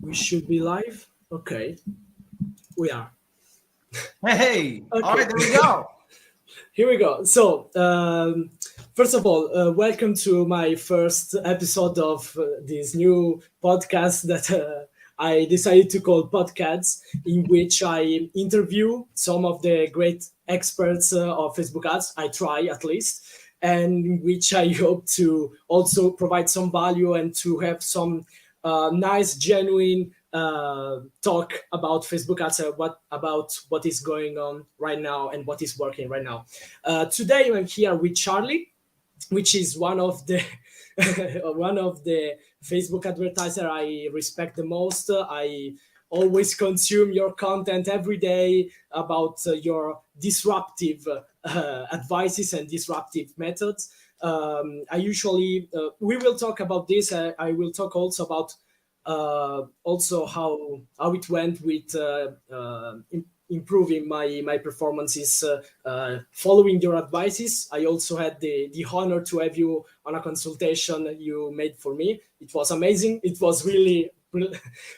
We should be live. Okay, we are. Hey, all Okay, right, there we go. here we go. So, first of all, welcome to my first episode of this new podcast that I decided to call Podcasts, in which I interview some of the great experts of Facebook ads. I try at least, and in which I hope to also provide some value and to have some nice, genuine talk about Facebook ads, what is going on right now and what is working right now. Today I'm here with Charlie, which is one of the one of the Facebook advertiser I respect the most. I always consume your content every day about your disruptive advices and disruptive methods. I usually we will talk about this. I will talk also about also how it went with improving my performances following your advices. I also had the honor to have you on a consultation you made for me. It was amazing. It was really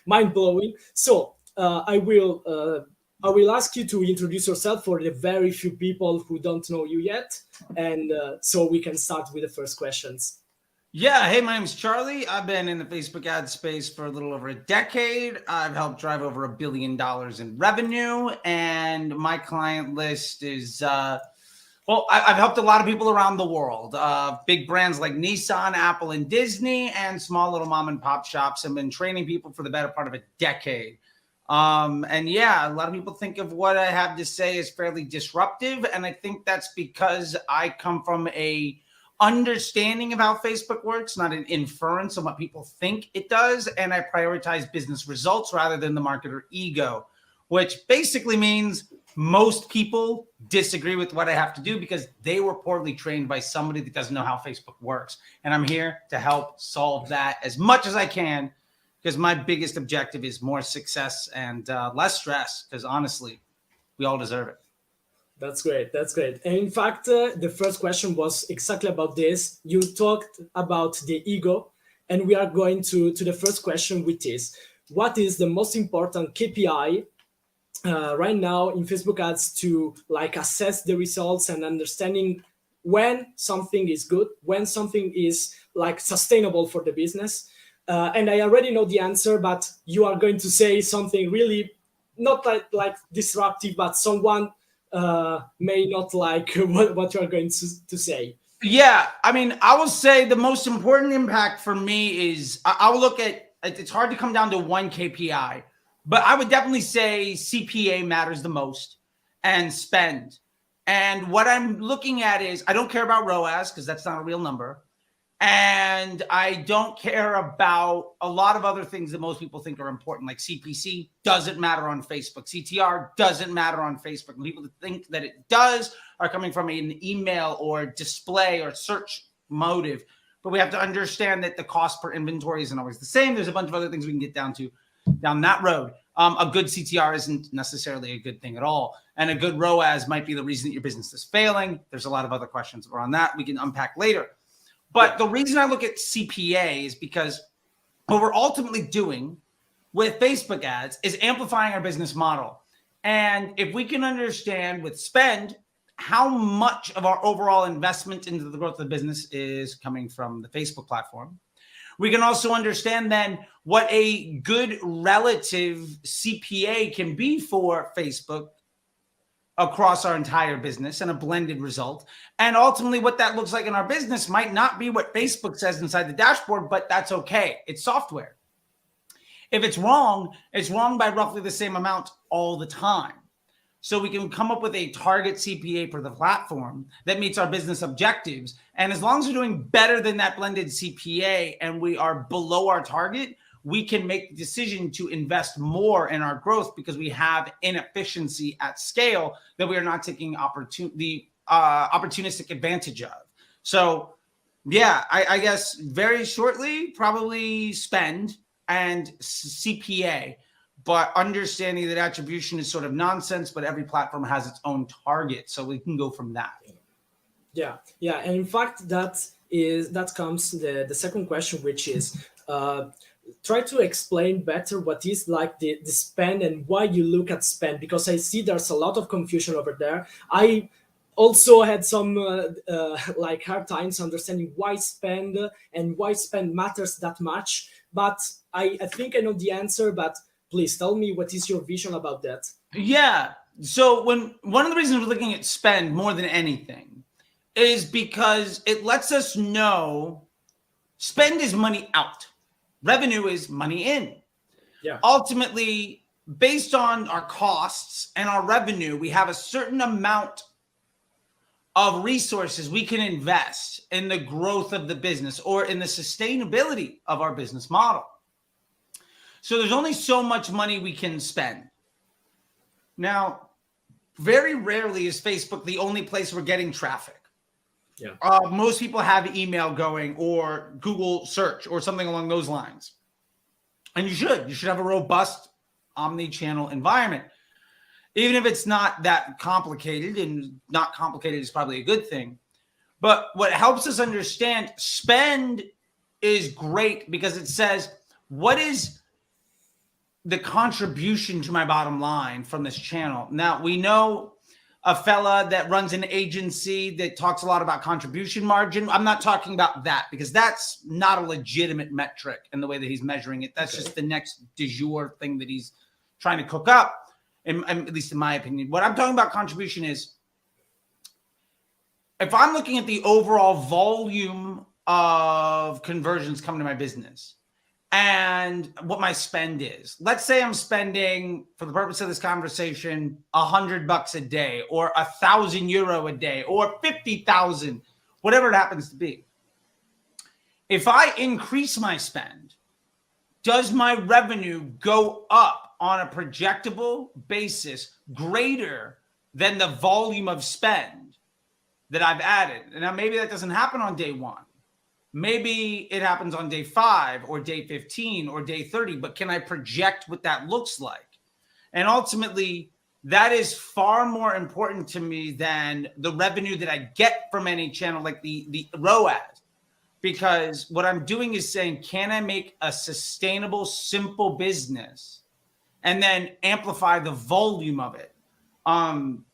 mind blowing. So I will ask you to introduce yourself for the very few people who don't know you yet, and so we can start with the first questions. Yeah, hey, my name's Charlie. I've been in the Facebook ad space for a little over a decade. I've helped drive over $1 billion in revenue, and my client list is I've helped a lot of people around the world. Big brands like Nissan, Apple, and Disney, and small little mom and pop shops. I've been training people for the better part of a decade. And yeah, a lot of people think of what I have to say as fairly disruptive, and I think that's because I come from a understanding of how Facebook works, not an inference on what people think it does. And I prioritize business results rather than the marketer ego, which basically means most people disagree with what I have to do because they were poorly trained by somebody that doesn't know how Facebook works. And I'm here to help solve that as much as I can, because my biggest objective is more success and less stress, because honestly, we all deserve it. That's great. That's great. And in fact, the first question was exactly about this. You talked about the ego, and we are going to the first question, which is, what is the most important KPI right now in Facebook ads to like assess the results and understanding when something is good, when something is like sustainable for the business? And I already know the answer, but you are going to say something really not like disruptive, but someone may not like what you are going to say. Yeah, I mean, I will say the most important impact for me is I will look at, it's hard to come down to one KPI, but I would definitely say CPA matters the most and spend. And what I'm looking at is I don't care about ROAS because that's not a real number. And I don't care about a lot of other things that most people think are important, like CPC doesn't matter on Facebook. CTR doesn't matter on Facebook. And people that think that it does are coming from an email or display or search motive. But we have to understand that the cost per inventory isn't always the same. There's a bunch of other things we can get down that road. A good CTR isn't necessarily a good thing at all. And a good ROAS might be the reason that your business is failing. There's a lot of other questions around that we can unpack later. But the reason I look at CPA is because what we're ultimately doing with Facebook ads is amplifying our business model. And if we can understand with spend how much of our overall investment into the growth of the business is coming from the Facebook platform, we can also understand then what a good relative CPA can be for Facebook across our entire business and a blended result. And ultimately what that looks like in our business might not be what Facebook says inside the dashboard, but that's okay. It's software. If it's wrong by roughly the same amount all the time. So we can come up with a target CPA for the platform that meets our business objectives. And as long as we're doing better than that blended CPA and we are below our target, we can make the decision to invest more in our growth because we have inefficiency at scale that we are not taking opportunistic advantage of. So yeah, I guess very shortly, probably spend and CPA, but understanding that attribution is sort of nonsense, but every platform has its own target. So we can go from that. Yeah. And in fact, that comes the second question, which is, try to explain better what is like the spend and why you look at spend, because I see there's a lot of confusion over there. I also had some like hard times understanding why spend and why spend matters that much. But I think I know the answer. But please tell me, what is your vision about that? Yeah. So when one of the reasons we're looking at spend more than anything is because it lets us know spend is money out, revenue is money in. Yeah. Ultimately, based on our costs and our revenue, we have a certain amount of resources we can invest in the growth of the business or in the sustainability of our business model. So there's only so much money we can spend. Now, very rarely is Facebook the only place we're getting traffic. Yeah. Most people have email going or Google search or something along those lines. And you should have a robust omni-channel environment. Even if it's not that complicated, and not complicated is probably a good thing. But what helps us understand spend is great because it says, what is the contribution to my bottom line from this channel? Now, we know a fella that runs an agency that talks a lot about contribution margin. I'm not talking about that because that's not a legitimate metric in the way that he's measuring it. That's just the next du jour thing that he's trying to cook up, at least in my opinion. What I'm talking about contribution is, if I'm looking at the overall volume of conversions coming to my business, and what my spend is. Let's say I'm spending, for the purpose of this conversation, $100 a day, or €1,000 a day, or 50,000, whatever it happens to be. If I increase my spend, does my revenue go up on a projectable basis greater than the volume of spend that I've added? And now maybe that doesn't happen on day one. Maybe it happens on day 5 or day 15 or day 30, but can I project what that looks like? And ultimately, that is far more important to me than the revenue that I get from any channel, like the ROAS. Because what I'm doing is saying, can I make a sustainable, simple business and then amplify the volume of it? And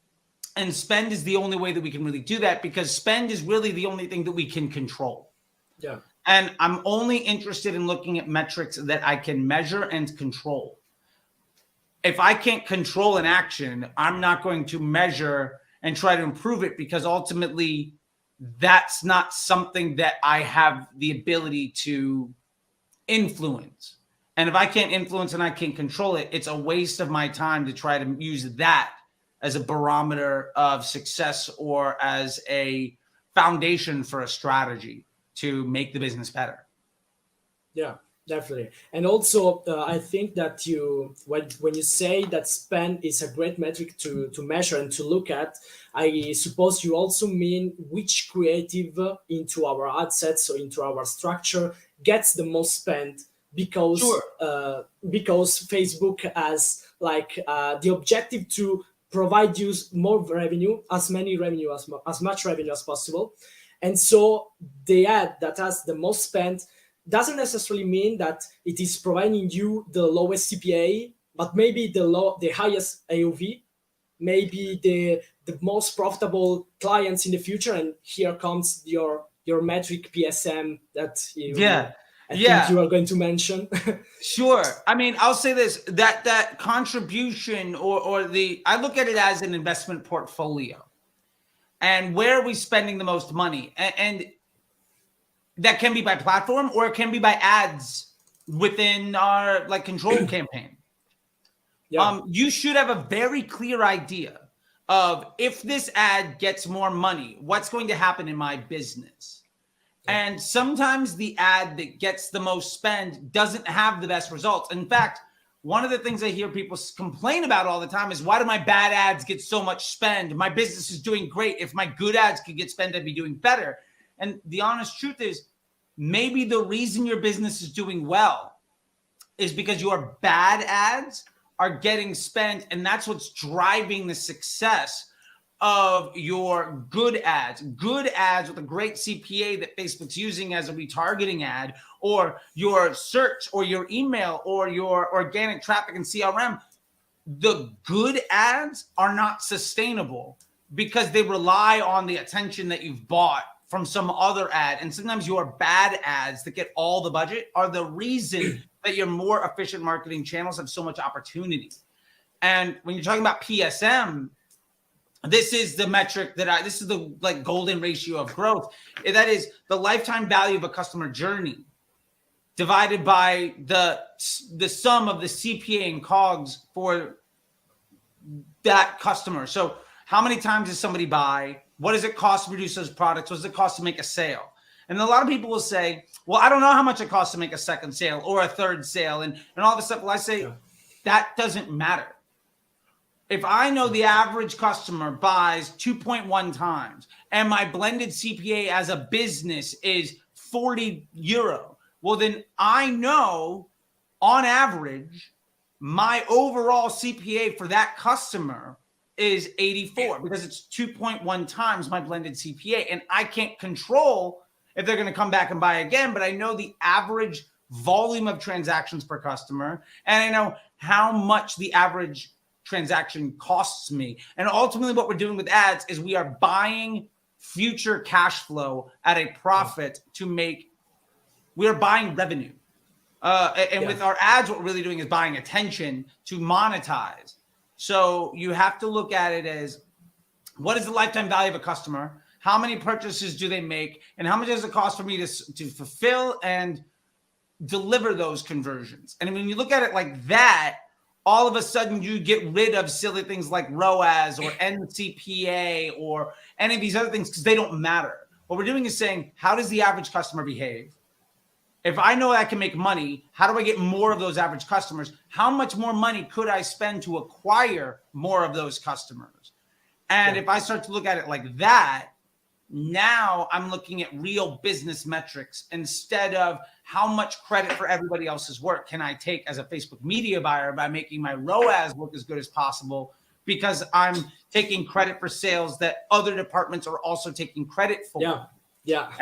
spend is the only way that we can really do that, because spend is really the only thing that we can control. Yeah. And I'm only interested in looking at metrics that I can measure and control. If I can't control an action, I'm not going to measure and try to improve it, because ultimately that's not something that I have the ability to influence. And if I can't influence and I can't control it, it's a waste of my time to try to use that as a barometer of success or as a foundation for a strategy to make the business better. Yeah, definitely. And also, I think that when you say that spend is a great metric to measure and to look at, I suppose you also mean which creative into our ad sets or into our structure gets the most spend, because Sure. Because Facebook has like the objective to provide you more revenue, as much revenue as possible. And so the ad that has the most spend doesn't necessarily mean that it is providing you the lowest CPA, but maybe the highest AOV, maybe the most profitable clients in the future. And here comes your metric PSM that I think you are going to mention. Sure. I mean, I'll say this, that contribution or I look at it as an investment portfolio. And where are we spending the most money? And that can be by platform, or it can be by ads within our like control campaign. Yeah. You should have a very clear idea of, if this ad gets more money, what's going to happen in my business. Yeah. And sometimes the ad that gets the most spend doesn't have the best results. In fact, one of the things I hear people complain about all the time is, why do my bad ads get so much spend? My business is doing great. If my good ads could get spent, I'd be doing better. And the honest truth is, maybe the reason your business is doing well is because your bad ads are getting spent, and that's what's driving the success of your good ads with a great CPA that Facebook's using as a retargeting ad, or your search or your email or your organic traffic and CRM, the good ads are not sustainable because they rely on the attention that you've bought from some other ad. And sometimes your bad ads that get all the budget are the reason that your more efficient marketing channels have so much opportunity. And when you're talking about PSM, this is the metric this is the like golden ratio of growth. That is the lifetime value of a customer journey divided by the sum of the CPA and COGS for that customer. So how many times does somebody buy? What does it cost to produce those products? What does it cost to make a sale? And a lot of people will say, well, I don't know how much it costs to make a second sale or a third sale and all this stuff. Well, I say that doesn't matter. If I know the average customer buys 2.1 times and my blended CPA as a business is 40 euro, well, then I know on average, my overall CPA for that customer is 84 because it's 2.1 times my blended CPA. And I can't control if they're going to come back and buy again, but I know the average volume of transactions per customer. And I know how much the average transaction costs me. And ultimately what we're doing with ads is we are buying future cash flow at a profit we are buying revenue. With our ads, what we're really doing is buying attention to monetize. So you have to look at it as what is the lifetime value of a customer? How many purchases do they make? And how much does it cost for me to fulfill and deliver those conversions? And when you look at it like that, all of a sudden you get rid of silly things like ROAS or NCPA or any of these other things because they don't matter. What we're doing is saying, how does the average customer behave? If I know I can make money, how do I get more of those average customers? How much more money could I spend to acquire more of those customers? And if I start to look at it like that, now I'm looking at real business metrics instead of how much credit for everybody else's work can I take as a Facebook media buyer by making my ROAS look as good as possible because I'm taking credit for sales that other departments are also taking credit for.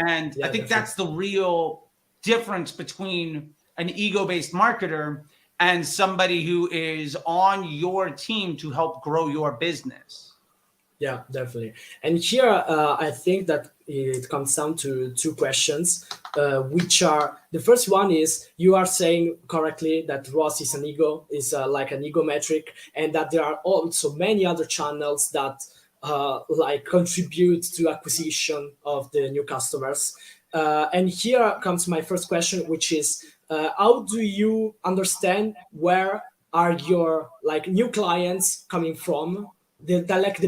And I think that's the real difference between an ego-based marketer and somebody who is on your team to help grow your business. Yeah, definitely. And here, I think that it comes down to two questions, which are, the first one is, you are saying correctly that ROAS is like an ego metric, and that there are also many other channels that like contribute to acquisition of the new customers. And here comes my first question, which is, how do you understand where are your like new clients coming from? The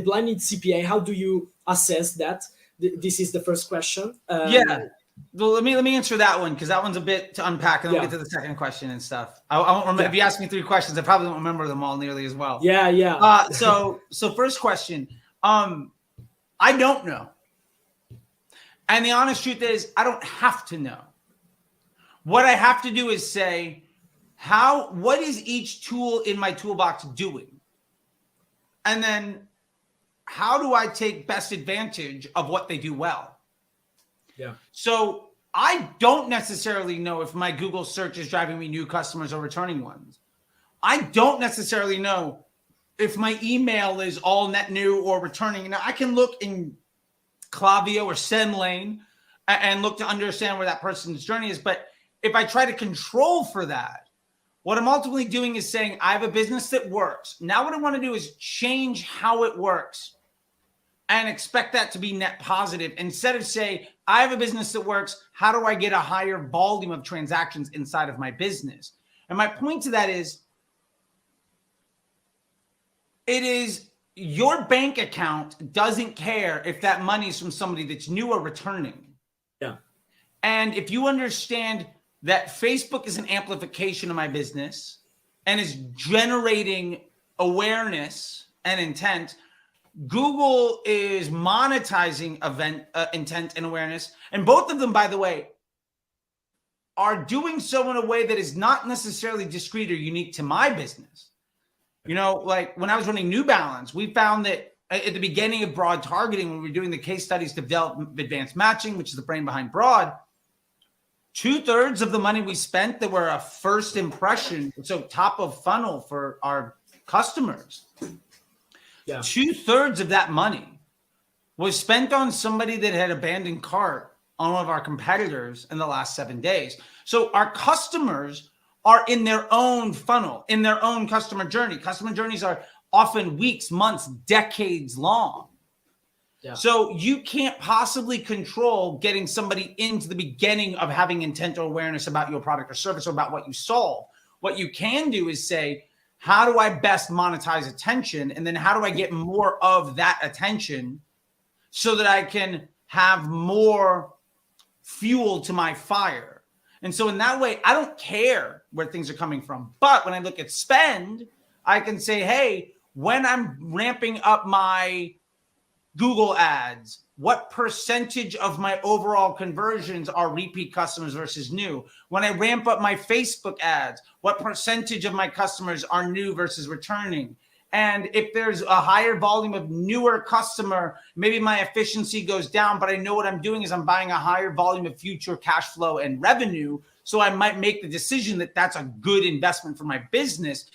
blended CPA, how do you assess that? This is the first question. Well, let me answer that one because that one's a bit to unpack, and then we'll get to the second question and stuff. I won't remember. If you ask me 3 questions, I probably won't remember them all nearly as well. So first question, I don't know, and the honest truth is I don't have to know. What I have to do is say, what is each tool in my toolbox doing? And then how do I take best advantage of what they do well? So I don't necessarily know if my Google search is driving me new customers or returning ones. I don't necessarily know if my email is all net new or returning. Now I can look in Klaviyo or SendLane and look to understand where that person's journey is. But if I try to control for that, what I'm ultimately doing is saying, I have a business that works. Now what I want to do is change how it works and expect that to be net positive. Instead of say, I have a business that works. How do I get a higher volume of transactions inside of my business? And my point to that is, it is your bank account doesn't care if that money is from somebody that's new or returning. And if you understand that Facebook is an amplification of my business and is generating awareness and intent, Google is monetizing intent and awareness. And both of them, by the way, are doing so in a way that is not necessarily discrete or unique to my business. You know, like when I was running New Balance, we found that at the beginning of broad targeting, when we were doing the case studies to develop advanced matching, which is the brain behind broad, 2/3 of the money we spent that were a first impression, so top of funnel for our customers, 2/3 of that money was spent on somebody that had abandoned cart on one of our competitors in the last 7 days. So our customers are in their own funnel, in their own customer journey. Customer journeys are often weeks, months, decades long. Yeah. So you can't possibly control getting somebody into the beginning of having intent or awareness about your product or service or about what you solve. What you can do is say, how do I best monetize attention? And then how do I get more of that attention so that I can have more fuel to my fire? And so in that way, I don't care where things are coming from. But when I look at spend, I can say, hey, when I'm ramping up my Google ads, what percentage of my overall conversions are repeat customers versus new? When I ramp up my Facebook ads, what percentage of my customers are new versus returning? And if there's a higher volume of newer customer, maybe my efficiency goes down, but I know what I'm doing is I'm buying a higher volume of future cash flow and revenue. So I might make the decision that that's a good investment for my business,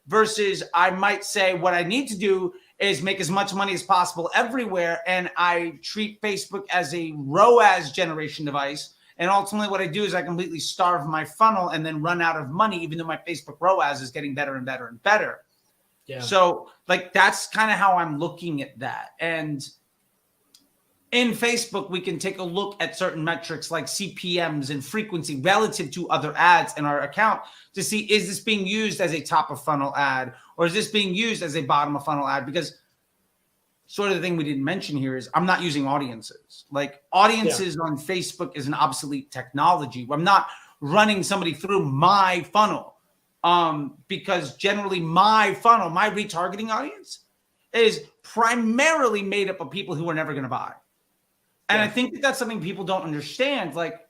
versus I might say what I need to do is make as much money as possible everywhere. And I treat Facebook as a ROAS generation device. And ultimately what I do is I completely starve my funnel and then run out of money, even though my Facebook ROAS is getting better and better and better. Yeah. So like, that's kind of how I'm looking at that. And in Facebook, we can take a look at certain metrics like CPMs and frequency relative to other ads in our account to see, is this being used as a top of funnel ad or is this being used as a bottom of funnel ad? Because sort of the thing we didn't mention here is I'm not using audiences. Like audiences on Facebook is an obsolete technology. I'm not running somebody through my funnel because generally my funnel, my retargeting audience is primarily made up of people who are never going to buy. And I think that that's something people don't understand. Like,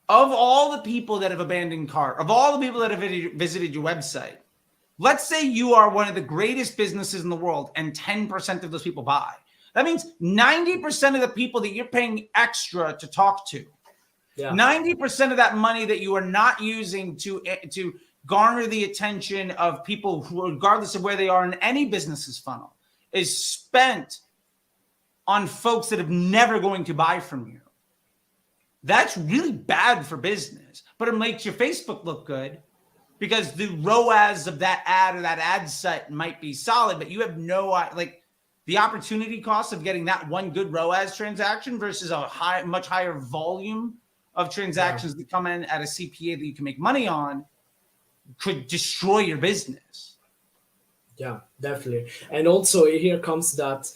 of all the people that have abandoned cart, of all the people that have visited your website, let's say you are one of the greatest businesses in the world and 10% of those people buy. That means 90% of the people that you're paying extra to talk to, 90% of that money that you are not using to garner the attention of people who, regardless of where they are in any business's funnel, is spent on folks that are never going to buy from you. That's really bad for business, but it makes your Facebook look good because the ROAS of that ad or that ad set might be solid, but you have no, like the opportunity cost of getting that one good ROAS transaction versus a much higher volume of transactions that come in at a CPA that you can make money on could destroy your business. Yeah, definitely. And also here comes that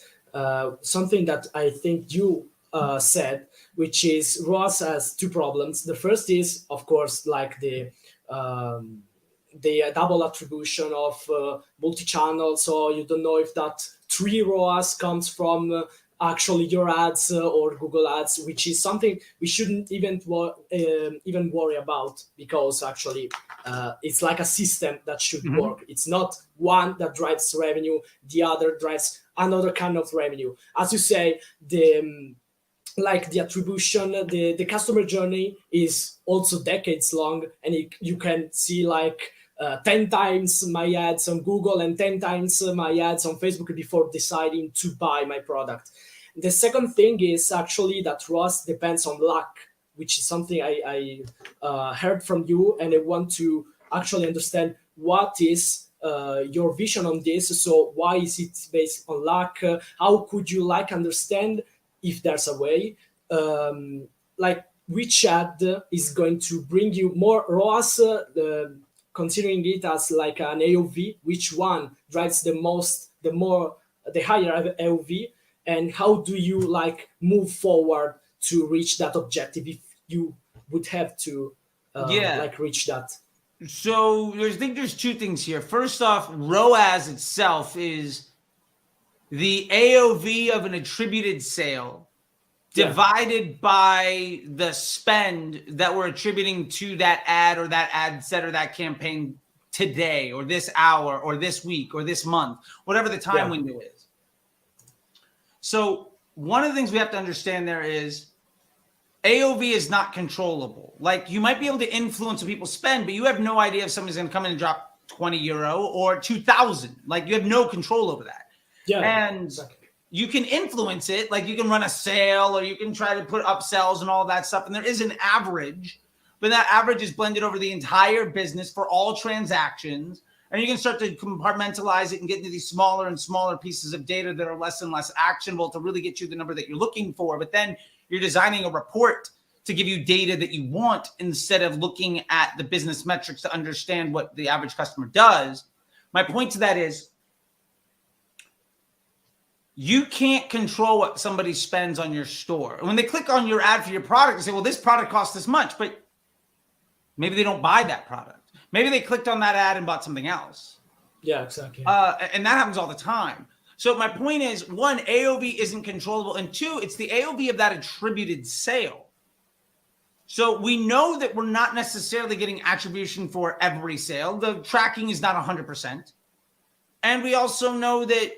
something that I think you said, which is ROAS has two problems. The first is, of course, like the double attribution of multi-channel. So you don't know if that 3 ROAS comes from actually your ads or Google ads, which is something we shouldn't even worry about, because actually it's like a system that should work. It's not one that drives revenue, the other drives another kind of revenue. As you say, the attribution, the customer journey is also decades long, and you can see like 10 times my ads on Google and 10 times my ads on Facebook before deciding to buy my product. The second thing is actually that ROAS depends on luck, which is something I heard from you, and I want to actually understand what is your vision on this. So why is it based on luck? How could you understand, if there's a way, which ad is going to bring you more ROAS, considering it as like an AOV, which one drives the most, the higher AOV, and how do you move forward to reach that objective if you would have to reach that? So I think there's two things here. First off, ROAS itself is the AOV of an attributed sale divided by the spend that we're attributing to that ad or that ad set or that campaign today or this hour or this week or this month, whatever the time window is. So one of the things we have to understand there is AOV is not controllable. Like you might be able to influence what people spend, but you have no idea if somebody's going to come in and drop 20 euro or 2,000. Like you have no control over that. Yeah, and exactly. You can influence it. Like you can run a sale or you can try to put upsells and all that stuff. And there is an average, but that average is blended over the entire business for all transactions. And you can start to compartmentalize it and get into these smaller and smaller pieces of data that are less and less actionable to really get you the number that you're looking for. But then you're designing a report to give you data that you want instead of looking at the business metrics to understand what the average customer does. My point to that is you can't control what somebody spends on your store. When they click on your ad for your product, they say, well, this product costs this much, but maybe they don't buy that product. Maybe they clicked on that ad and bought something else. Yeah, exactly. And that happens all the time. So my point is, one, AOV isn't controllable. And two, it's the AOV of that attributed sale. So we know that we're not necessarily getting attribution for every sale. The tracking is not 100%. And we also know that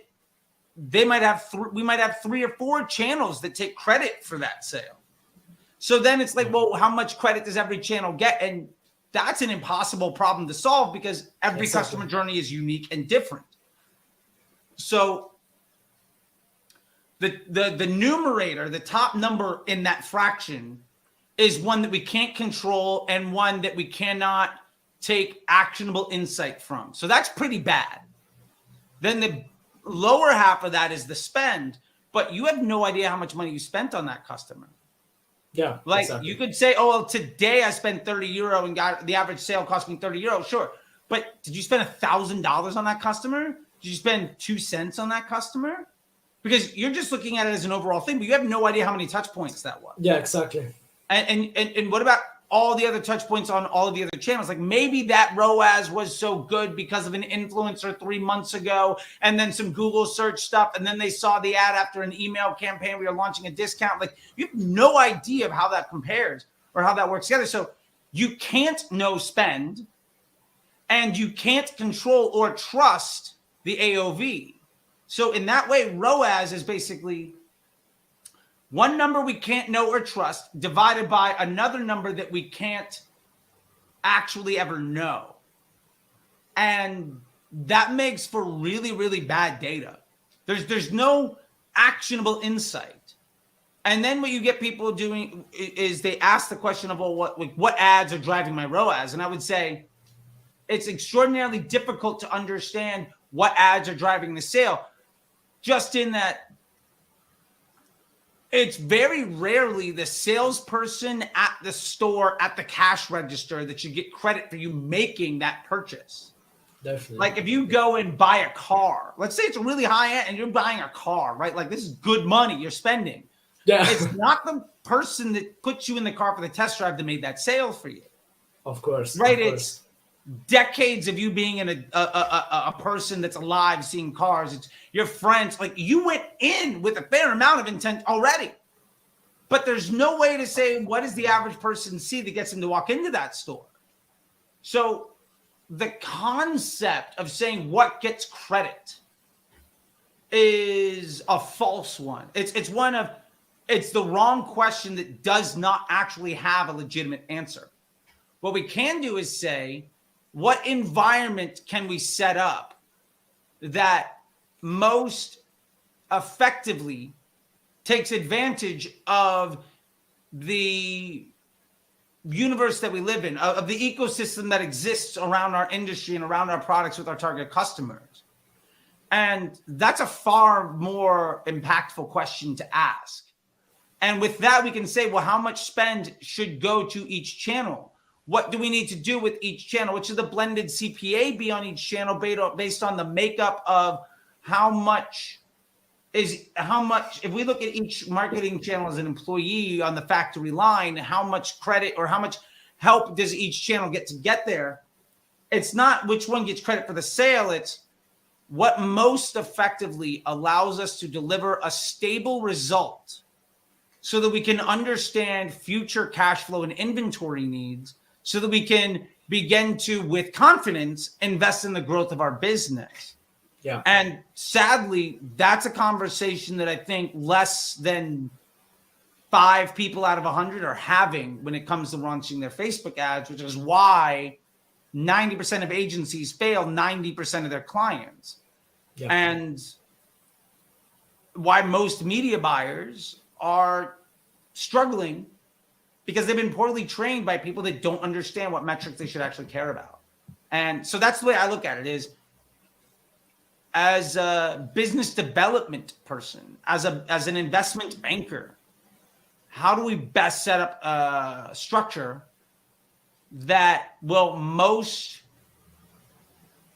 we might have 3 or 4 channels that take credit for that sale. So then it's like, well, how much credit does every channel get? And that's an impossible problem to solve because every customer journey is unique and different. So the numerator, the top number in that fraction is one that we can't control and one that we cannot take actionable insight from. So that's pretty bad. Then the lower half of that is the spend, but you have no idea how much money you spent on that customer. Yeah. Like exactly. You could say, oh, well, today I spent 30 euro and got the average sale cost me 30 euro. Sure. But did you spend $1,000 on that customer? Did you spend 2 cents on that customer? Because you're just looking at it as an overall thing, but you have no idea how many touch points that was. Yeah, exactly. And what about all the other touch points on all of the other channels? Like maybe that ROAS was so good because of an influencer 3 months ago and then some Google search stuff. And then they saw the ad after an email campaign. We are launching a discount. Like you have no idea of how that compares or how that works together. So you can't know spend and you can't control or trust the AOV. So in that way, ROAS is basically one number we can't know or trust divided by another number that we can't actually ever know. And that makes for really, really bad data. There's no actionable insight. And then what you get people doing is they ask the question of, well, what ads are driving my ROAS? And I would say it's extraordinarily difficult to understand what ads are driving the sale, just in that it's very rarely the salesperson at the store at the cash register that should get credit for you making that purchase. Definitely. Like if you go and buy a car, let's say it's a really high end and you're buying a car, right? Like this is good money you're spending. Yeah. It's not the person that put you in the car for the test drive that made that sale for you. Of course. Right. Of course. It's decades of you being in a person that's alive seeing cars. It's your friends. Like you went in with a fair amount of intent already, but there's no way to say what does the average person see that gets them to walk into that store. So the concept of saying what gets credit is a false one. It's the wrong question that does not actually have a legitimate answer. What we can do is say, what environment can we set up that most effectively takes advantage of the universe that we live in, of the ecosystem that exists around our industry and around our products with our target customers? And that's a far more impactful question to ask. And with that, we can say, well, how much spend should go to each channel? What do we need to do with each channel? What should the blended CPA be on each channel based on the makeup of how much, if we look at each marketing channel as an employee on the factory line, how much credit or how much help does each channel get there? It's not which one gets credit for the sale. It's what most effectively allows us to deliver a stable result so that we can understand future cash flow and inventory needs, so that we can begin to, with confidence, invest in the growth of our business. Yeah. And sadly, that's a conversation that I think less than 5 people out of 100 are having when it comes to launching their Facebook ads, which is why 90% of agencies fail 90% of their clients. Yeah. And why most media buyers are struggling because they've been poorly trained by people that don't understand what metrics they should actually care about. And so that's the way I look at it is as a business development person, as an investment banker, how do we best set up a structure that will most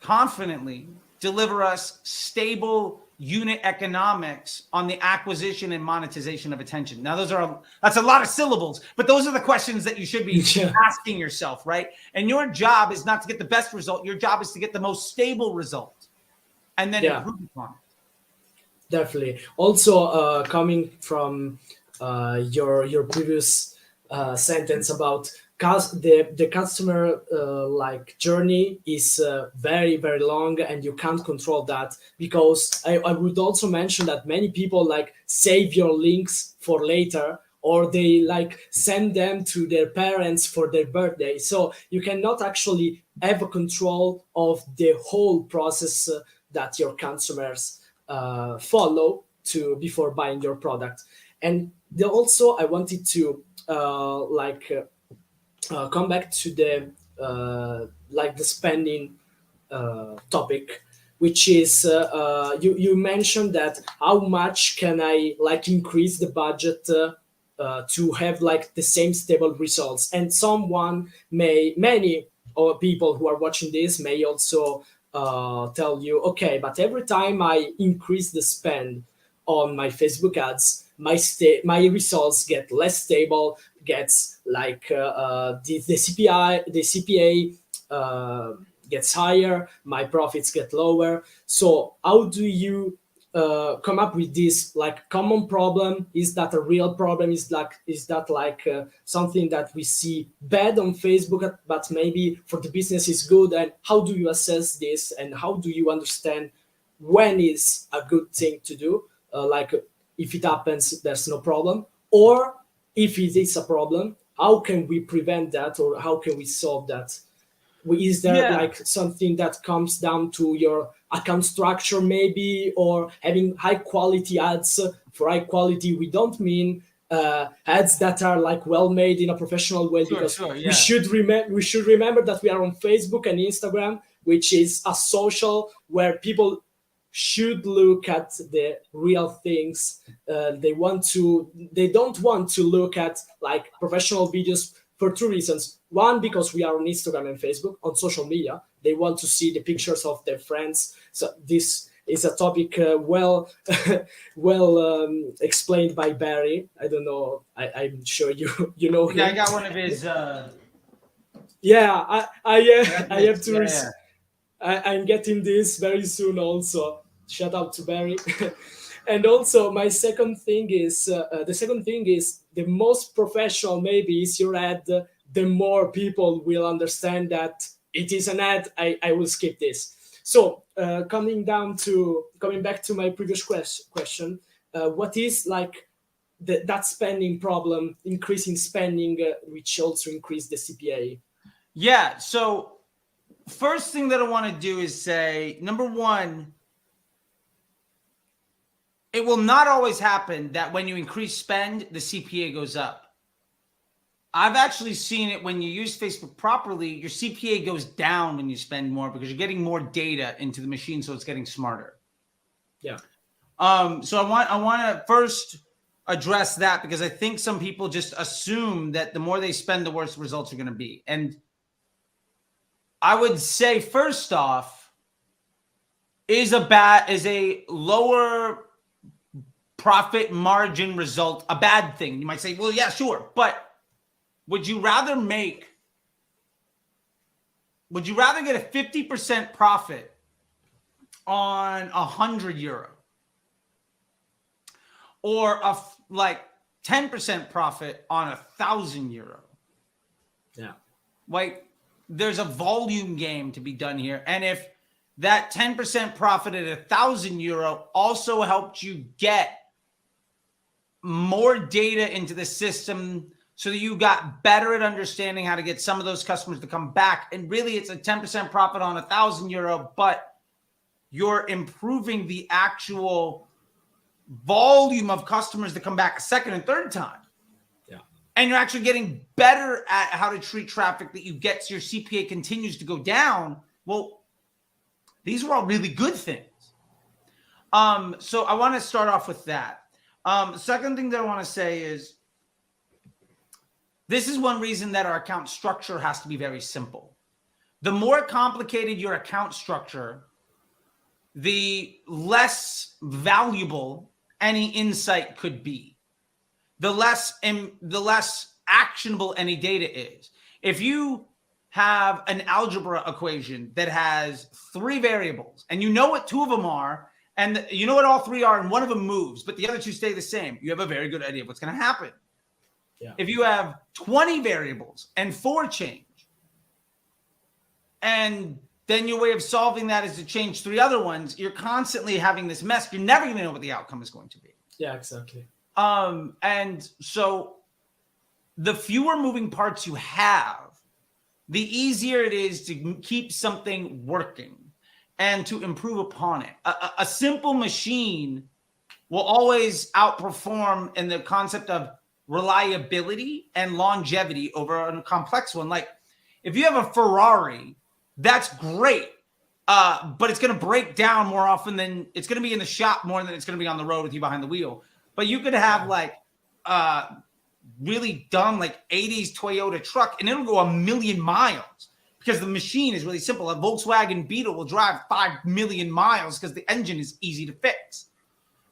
confidently deliver us stable unit economics on the acquisition and monetization of attention? Now, that's a lot of syllables, but those are the questions that you should be Yeah. asking yourself, right? And your job is not to get the best result. Your job is to get the most stable result and then Yeah. improve upon it. Definitely. Also, coming from your previous sentence about the customer like journey is very very long, and you can't control that, because I would also mention that many people like save your links for later, or they like send them to their parents for their birthday, so you cannot actually have a control of the whole process that your customers follow to before buying your product. And also I wanted to come back to the like the spending topic, which is you mentioned that how much can I like increase the budget to have like the same stable results. And many or people who are watching this may also tell you, okay, but every time I increase the spend on my Facebook ads, my results get less stable, gets like the CPA gets higher, my profits get lower. So how do you come up with this like common problem? Is that a real problem? Is that like something that we see bad on Facebook, but maybe for the business is good? And how do you assess this? And how do you understand when is a good thing to do? Like if it happens, there's no problem, or if it is a problem, how can we prevent that, or how can we solve that? Is there Yeah. like something that comes down to your account structure maybe, or having high quality ads? For high quality we don't mean ads that are like well made in a professional way, because Sure. we Yeah. should remember that we are on Facebook and Instagram, which is a social where people should look at the real things. They don't want to look at like professional videos for two reasons. One, because we are on Instagram and Facebook, on social media, they want to see the pictures of their friends. So this is a topic well explained by Barry. I don't know, I'm sure you know Yeah, I him. got one of his Yeah, I have methods. to Yeah. I'm getting this very soon also. Shout out to Barry. And also my second thing is the second thing is the most professional maybe is your ad, the more people will understand that it is an ad. I will skip this. So coming back to my previous question, what is like that spending problem, increasing spending, which also increase the CPA? Yeah. So first thing that I want to do is say, number one, it will not always happen that when you increase spend, the CPA goes up. I've actually seen it when you use Facebook properly, your CPA goes down when you spend more because you're getting more data into the machine, so it's getting smarter. Yeah. So I want to first address that, because I think some people just assume that the more they spend, the worse the results are going to be. And I would say, first off, is a lower profit margin result a bad thing? You might say, well, yeah, sure. But would you rather get a 50% profit on €100, or like 10% profit on €1,000? Yeah. Like, there's a volume game to be done here. And if that 10% profit at €1,000 also helped you get more data into the system so that you got better at understanding how to get some of those customers to come back. And really, it's a 10% profit on €1,000, but you're improving the actual volume of customers that come back a second and third time. Yeah. And you're actually getting better at how to treat traffic that you get, so your CPA continues to go down. Well, these are all really good things. So I want to start off with that. Second thing that I want to say is, this is one reason that our account structure has to be very simple. The more complicated your account structure, the less valuable any insight could be. The less actionable any data is. If you have an algebra equation that has 3 variables and you know what 2 of them are, and you know what all 3 are, and one of them moves, but the other 2 stay the same, you have a very good idea of what's going to happen. Yeah. If you have 20 variables and 4 change, and then your way of solving that is to change 3 other ones, you're constantly having this mess. You're never going to know what the outcome is going to be. Yeah, exactly. And so the fewer moving parts you have, the easier it is to keep something working and to improve upon it. A simple machine will always outperform in the concept of reliability and longevity over a complex one. Like, if you have a Ferrari, that's great, but it's going to break down more often than it's going to be in the shop more than it's going to be on the road with you behind the wheel. But you could have like really dumb like 80s Toyota truck, and it'll go 1,000,000 miles because the machine is really simple. A Volkswagen Beetle will drive 5,000,000 miles because the engine is easy to fix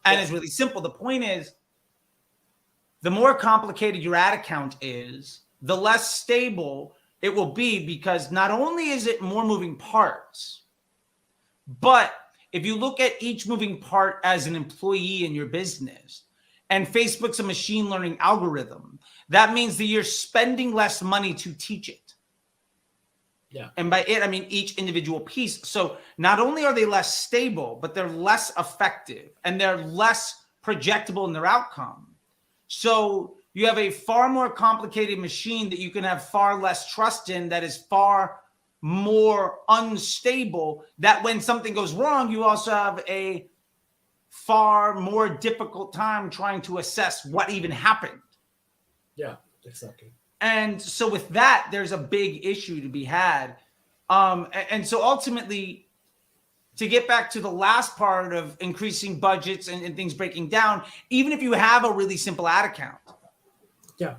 and it's really simple. The point is, the more complicated your ad account is, the less stable it will be, because not only is it more moving parts, but if you look at each moving part as an employee in your business, and Facebook's a machine learning algorithm, that means that you're spending less money to teach it. Yeah. And by it, I mean each individual piece. So not only are they less stable, but they're less effective and they're less projectable in their outcome. So you have a far more complicated machine that you can have far less trust in, that is far more unstable, that when something goes wrong, you also have a far more difficult time trying to assess what even happened. Yeah, exactly. And so with that, there's a big issue to be had. And so ultimately, to get back to the last part of increasing budgets and things breaking down, even if you have a really simple ad account, yeah,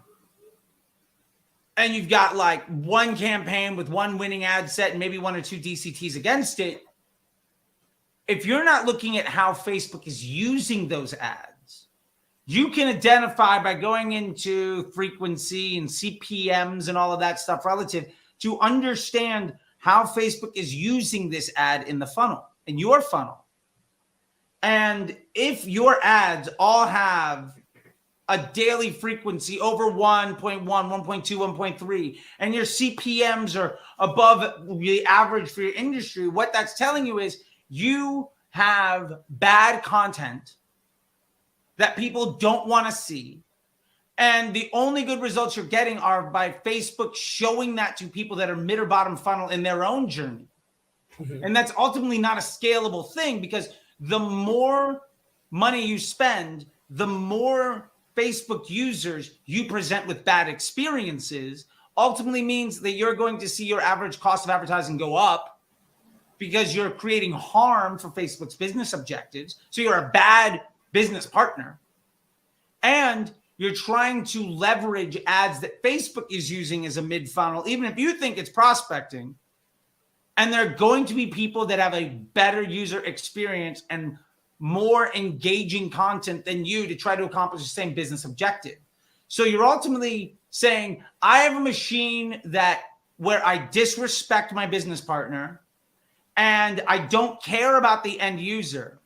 and you've got like one campaign with one winning ad set and maybe 1 or 2 DCTs against it, if you're not looking at how Facebook is using those ads, you can identify by going into frequency and CPMs and all of that stuff relative to understand how Facebook is using this ad in the funnel, in your funnel. And if your ads all have a daily frequency over 1.1, 1.2, 1.3, and your CPMs are above the average for your industry, what that's telling you is you have bad content that people don't want to see. And the only good results you're getting are by Facebook showing that to people that are mid or bottom funnel in their own journey. Mm-hmm. And that's ultimately not a scalable thing, because the more money you spend, the more Facebook users you present with bad experiences, ultimately means that you're going to see your average cost of advertising go up, because you're creating harm for Facebook's business objectives. So you're a bad business partner. And you're trying to leverage ads that Facebook is using as a mid-funnel, even if you think it's prospecting. And they're going to be people that have a better user experience and more engaging content than you to try to accomplish the same business objective. So you're ultimately saying, I have a machine that where I disrespect my business partner and I don't care about the end user.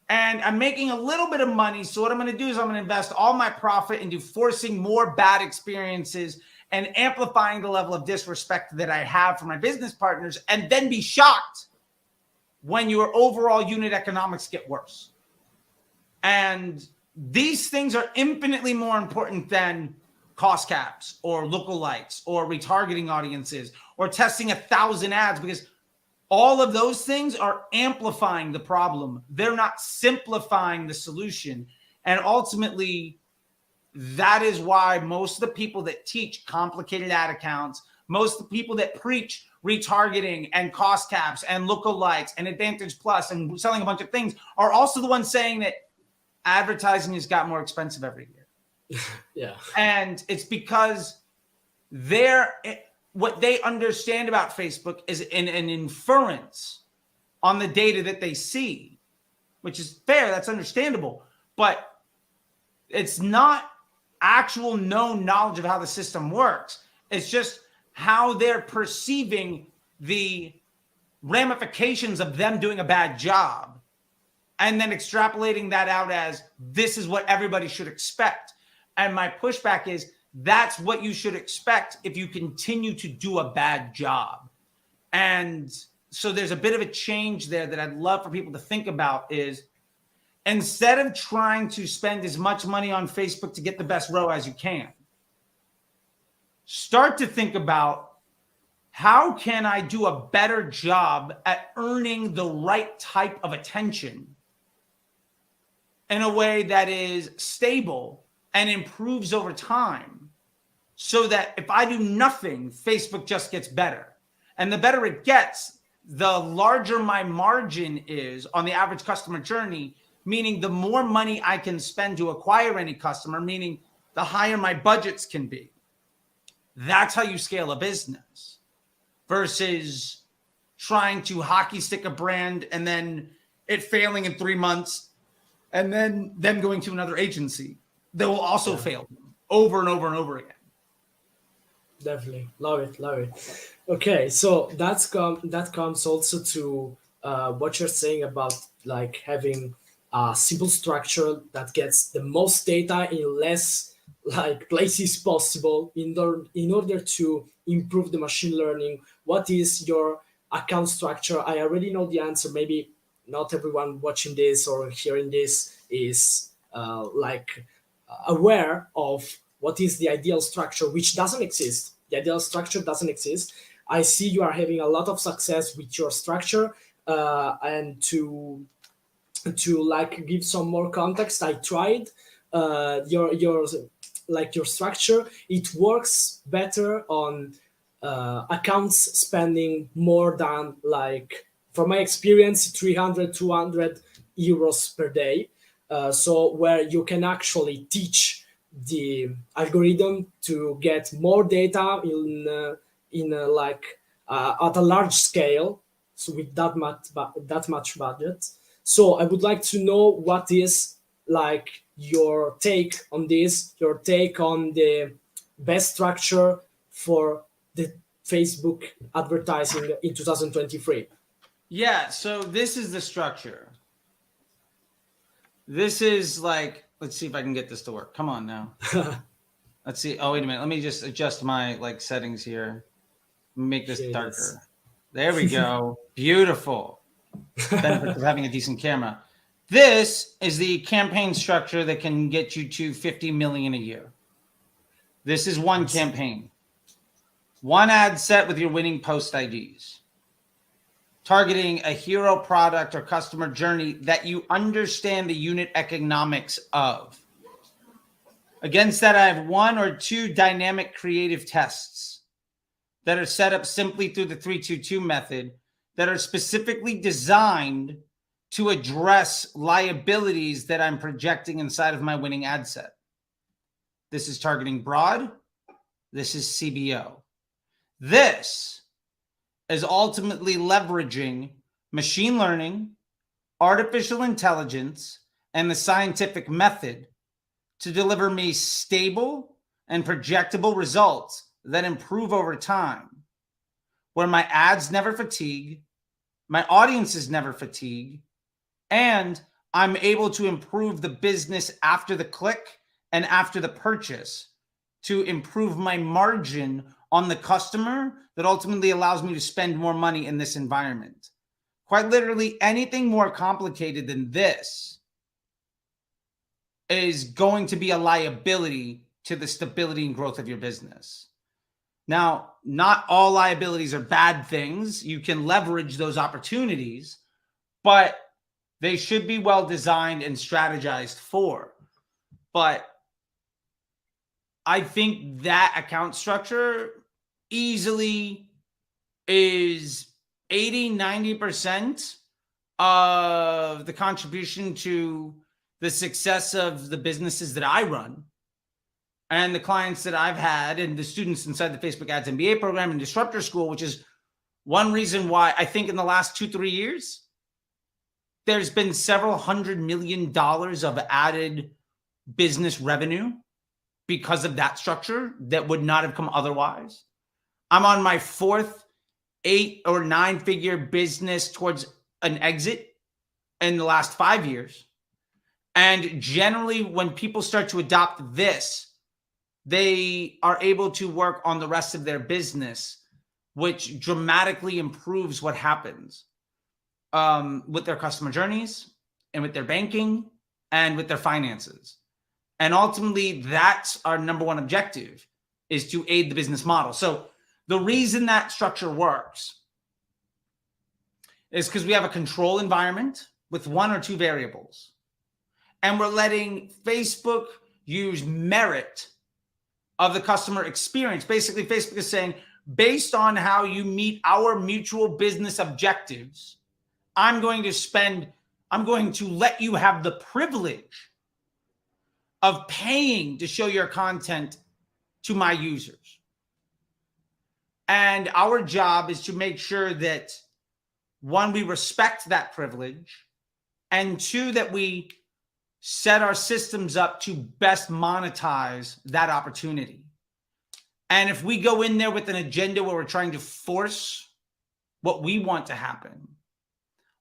And I'm making a little bit of money. So what I'm going to do is I'm going to invest all my profit into forcing more bad experiences and amplifying the level of disrespect that I have for my business partners, and then be shocked when your overall unit economics get worse. And these things are infinitely more important than cost caps or lookalikes or retargeting audiences or testing 1,000 ads, because all of those things are amplifying the problem. They're not simplifying the solution. And ultimately, that is why most of the people that teach complicated ad accounts, most of the people that preach retargeting and cost caps and lookalikes and Advantage Plus and selling a bunch of things are also the ones saying that advertising has got more expensive every year. Yeah. And it's because what they understand about Facebook is an inference on the data that they see, which is fair. That's understandable. But it's not actual known knowledge of how the system works. It's just how they're perceiving the ramifications of them doing a bad job and then extrapolating that out as this is what everybody should expect. And my pushback is that's what you should expect if you continue to do a bad job. And so there's a bit of a change there that I'd love for people to think about is instead of trying to spend as much money on Facebook to get the best ROAS as you can, start to think about how can I do a better job at earning the right type of attention in a way that is stable and improves over time, so that if I do nothing, Facebook just gets better. And the better it gets, the larger my margin is on the average customer journey, meaning the more money I can spend to acquire any customer, meaning the higher my budgets can be. That's how you scale a business versus trying to hockey stick a brand and then it failing in 3 months and then them going to another agency that will also fail over and over and over again. Definitely. Love it. Okay, so that comes also to what you're saying about like having a simple structure that gets the most data in less like places possible in order to improve the machine learning. What is your account structure? I already know the answer. Maybe not everyone watching this or hearing this is aware of what is the ideal structure, which doesn't exist. The ideal structure doesn't exist. I see you are having a lot of success with your structure, and to like give some more context, I tried your structure. It works better on accounts spending more than, like, from my experience, 300 200 euros per day. So where you can actually teach the algorithm to get more data at a large scale, so with that much budget. So I would like to know what is like your take on this, your take on the best structure for the Facebook advertising in 2023. Yeah, so this is the structure. This is like, let's see if I can get this to work. Come on now. Let's see. Oh, wait a minute. Let me just adjust my like settings here. Make this darker. There we go. Beautiful. Benefits of having a decent camera. This is the campaign structure that can get you to 50 million a year. This is one campaign. One ad set with your winning post IDs. Targeting a hero product or customer journey that you understand the unit economics of. Against that, I have 1 or 2 dynamic creative tests that are set up simply through the 3-2-2 method that are specifically designed to address liabilities that I'm projecting inside of my winning ad set. This is targeting broad. This is CBO. This is ultimately leveraging machine learning, artificial intelligence, and the scientific method to deliver me stable and projectable results that improve over time, where my ads never fatigue, my audiences never fatigue, and I'm able to improve the business after the click and after the purchase to improve my margin on the customer that ultimately allows me to spend more money in this environment. quite literally anything more complicated than this is going to be a liability to the stability and growth of your business. Now, not all liabilities are bad things. You can leverage those opportunities, but they should be well designed and strategized for. But I think that account structure easily is 80-90% of the contribution to the success of the businesses that I run and the clients that I've had and the students inside the Facebook Ads MBA program and Disruptor School, which is one reason why I think in the last 2-3 years, there's been several $100 million of added business revenue because of that structure that would not have come otherwise. I'm on my 4th 8 or 9 figure business towards an exit in the last 5 years. And generally, when people start to adopt this, they are able to work on the rest of their business, which dramatically improves what happens with their customer journeys and with their banking and with their finances. And ultimately, that's our number one objective, is to aid the business model. So the reason that structure works is because we have a control environment with 1 or 2 variables. And we're letting Facebook use merit of the customer experience. Basically, Facebook is saying, based on how you meet our mutual business objectives, I'm going to let you have the privilege of paying to show your content to my users. And our job is to make sure that, 1, we respect that privilege, and 2, that we set our systems up to best monetize that opportunity. And if we go in there with an agenda where we're trying to force what we want to happen,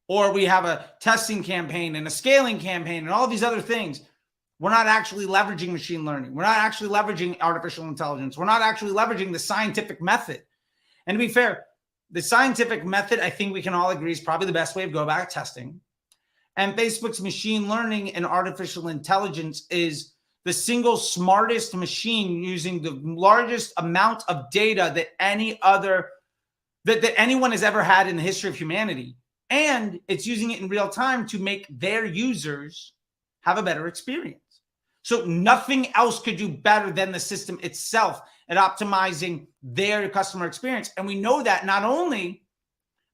or we have a testing campaign and a scaling campaign and all these other things, we're not actually leveraging machine learning. We're not actually leveraging artificial intelligence. We're not actually leveraging the scientific method. And to be fair, the scientific method, I think we can all agree, is probably the best way to go about testing. And Facebook's machine learning and artificial intelligence is the single smartest machine using the largest amount of data that that anyone has ever had in the history of humanity. And it's using it in real time to make their users have a better experience. So nothing else could do better than the system itself at optimizing their customer experience. And we know that not only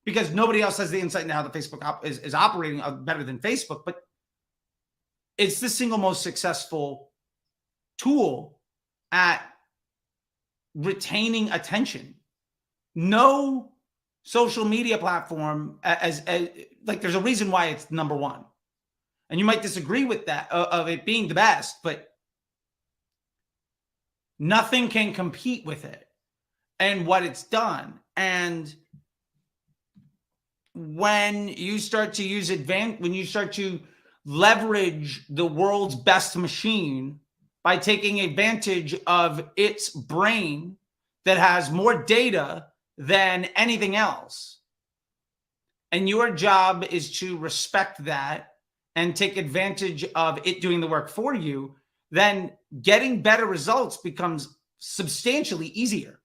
because nobody else has the insight into how the Facebook is operating better than Facebook, but it's the single most successful tool at retaining attention. No social media platform like there's a reason why it's number 1. And you might disagree with that, of it being the best, but nothing can compete with it and what it's done. And when you start to leverage the world's best machine by taking advantage of its brain that has more data than anything else, and your job is to respect that and take advantage of it doing the work for you, then getting better results becomes substantially easier.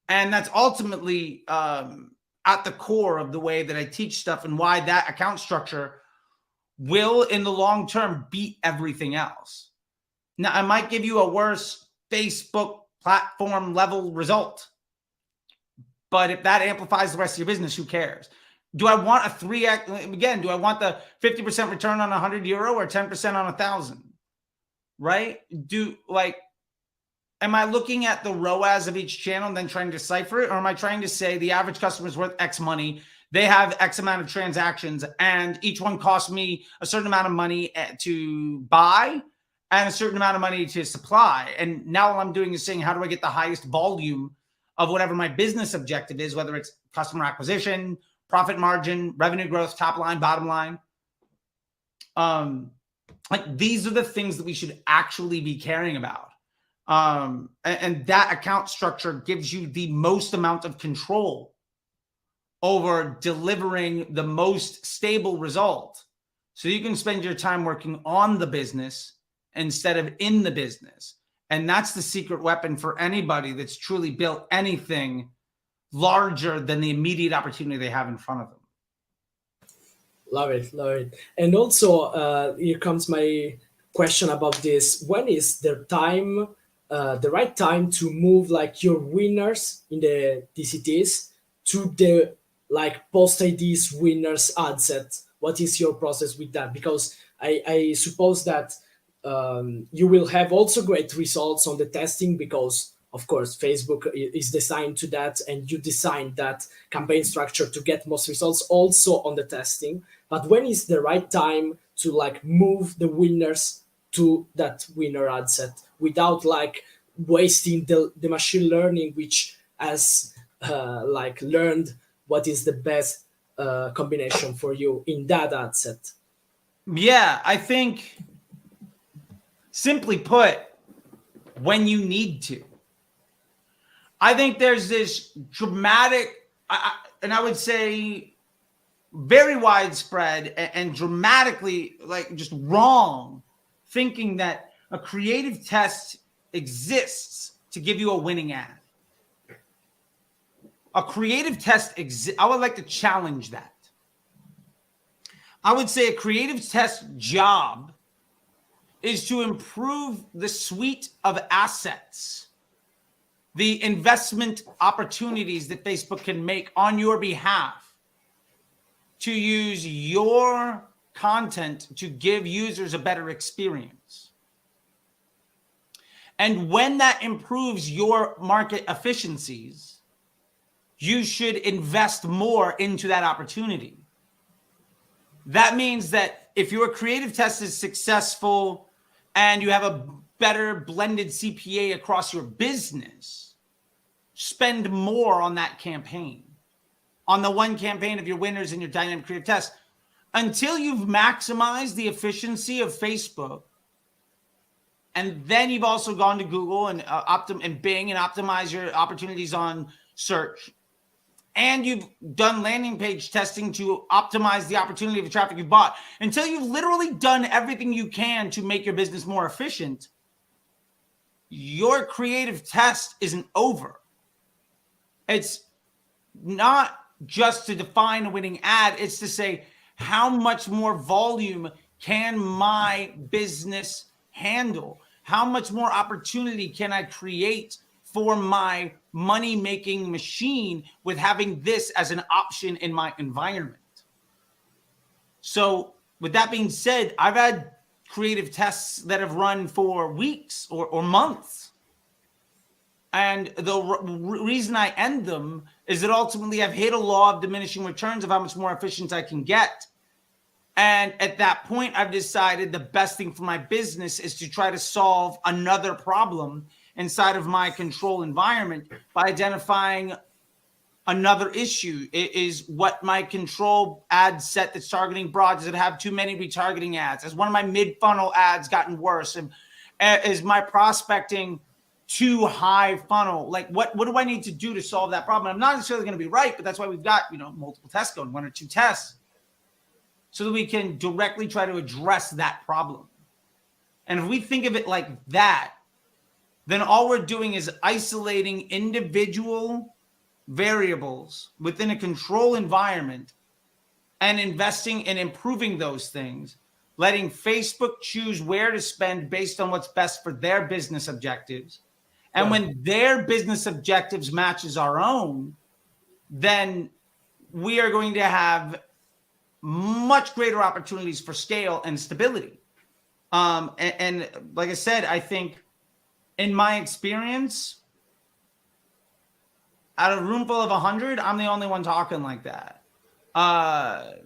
And that's ultimately at the core of the way that I teach stuff, and why that account structure will, in the long term, beat everything else. Now, I might give you a worse Facebook platform level result, but if that amplifies the rest of your business, who cares? Do I want a 3x? Again, do I want the 50% return on €100 or 10% on 1,000? Right? Am I looking at the ROAS of each channel and then trying to decipher it? Or am I trying to say the average customer is worth X money, they have X amount of transactions, and each one costs me a certain amount of money to buy and a certain amount of money to supply? And now all I'm doing is saying, how do I get the highest volume of whatever my business objective is, whether it's customer acquisition, profit margin, revenue growth, top line, bottom line. These are the things that we should actually be caring about. And that account structure gives you the most amount of control over delivering the most stable result. So you can spend your time working on the business instead of in the business. And that's the secret weapon for anybody that's truly built anything larger than the immediate opportunity they have in front of them. Love it, love it. And also, here comes my question about this. When is the right time to move like your winners in the DCTs to the like post IDs winners ad set? What is your process with that? Because I suppose that you will have also great results on the testing because of course Facebook is designed to that and you design that campaign structure to get most results also on the testing. But when is the right time to like move the winners to that winner ad set without like wasting the machine learning which has like learned what is the best combination for you in that ad set? Yeah, I think simply put, when you need to. I think there's this dramatic, and I would say very widespread and dramatically like just wrong thinking that a creative test exists to give you a winning ad. A creative test exists. I would like to challenge that. I would say a creative test job is to improve the suite of assets, the investment opportunities that Facebook can make on your behalf to use your content to give users a better experience. And when that improves your market efficiencies, you should invest more into that opportunity. That means that if your creative test is successful and you have a better blended CPA across your business, spend more on that campaign, on the one campaign of your winners in your dynamic creative test, until you've maximized the efficiency of Facebook. And then you've also gone to Google and and Bing and optimize your opportunities on search. And you've done landing page testing to optimize the opportunity of the traffic you bought. Until you've literally done everything you can to make your business more efficient, your creative test isn't over. It's not just to define a winning ad. It's to say, how much more volume can my business handle? How much more opportunity can I create for my money-making machine with having this as an option in my environment? So with that being said, I've had creative tests that have run for weeks or months. And the reason I end them is that ultimately I've hit a law of diminishing returns of how much more efficient I can get. And at that point, I've decided the best thing for my business is to try to solve another problem inside of my control environment by identifying another issue. Is what my control ad set that's targeting broad, does it have too many retargeting ads? Has one of my mid-funnel ads gotten worse? And is my prospecting too high funnel? Like what do I need to do to solve that problem? I'm not necessarily going to be right, but that's why we've got, multiple tests going, 1 or 2 tests, so that we can directly try to address that problem. And if we think of it like that, then all we're doing is isolating individual variables within a control environment and investing in improving those things, letting Facebook choose where to spend based on what's best for their business objectives. And when their business objectives matches our own, then we are going to have much greater opportunities for scale and stability. And like I said, I think in my experience, out of a room full of 100, I'm the only one talking like that. I'm